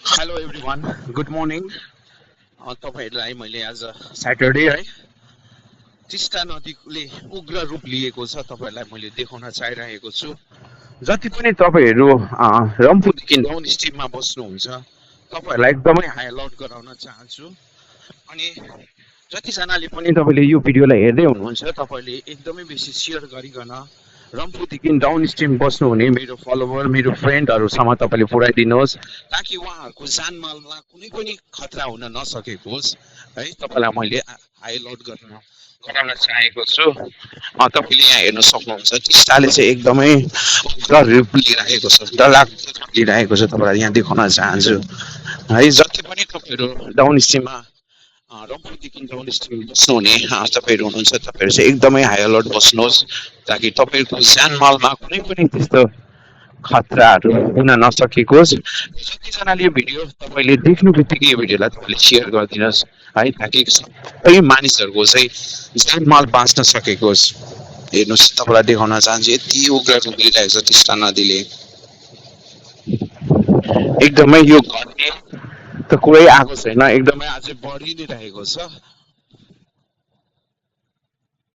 Hello everyone, good morning. तपाईँहरूलाई मैले आज स्याटरडे है टिस्टा नदीले उग्र रूप लिएको छ तपाईँहरूलाई मैले देखाउन चाहिरहेको छु। जति पनि तपाईँहरू रम्फूदेखि डाउन स्ट्रिममा बस्नुहुन्छ तपाईँहरूलाई एकदमै हाई अलर्ट गराउन चाहन्छु। अनि जतिजनाले पनि तपाईँले यो भिडियोलाई हेर्दै हुनुहुन्छ तपाईँले एकदमै बेसी सेयर गरिकन रम्फूदेखि डाउन स्ट्रिम बस्नुहुने मेरो फलोवर मेरो फ्रेन्डहरूसम्म तपाईँले पुऱ्याइदिनुहोस्, ताकि उहाँहरूको जानमालमा कुनै पनि खतरा हुन नसकेको होस् है। तपाईँलाई मैले हाई अलर्ट गराउन चाहेको छु। तपाईँले यहाँ हेर्न सक्नुहुन्छ टिस्टाले चाहिँ एकदमै उग्र रूप लिइरहेको छ, डरलाग्दो रूप लिइरहेको छ। तपाईँलाई यहाँ देखाउन चाहन्छु है। जति पनि तपाईँहरू डाउन स्ट्रिममा रम्फूदेखि डाउन स्ट्रिम बस्नुहुने तपाईँहरू हुनुहुन्छ तपाईँहरू चाहिँ एकदमै हाई अलर्ट बस्नुहोस्, ताकि तपाईँहरूको ज्यानमालमा कुनै पनि त्यस्तो खतराहरू हुन नसकेको होस्। जतिजनाले यो भिडियो तपाईँले देख्नु बित्तिकै यो भिडियोलाई तपाईँले सेयर गरिदिनुहोस् है, ताकि सबै मानिसहरूको चाहिँ ज्यानमाल बाँच्न सकेको होस्। हेर्नुहोस्, तपाईँलाई देखाउन चाहन्छु यति उग्र रूप लिइरहेको छ टिस्टा नदीले। एकदमै यो घट्ने त कुरै आएको छैन, एकदमै अझै बढी नै रहेको छ।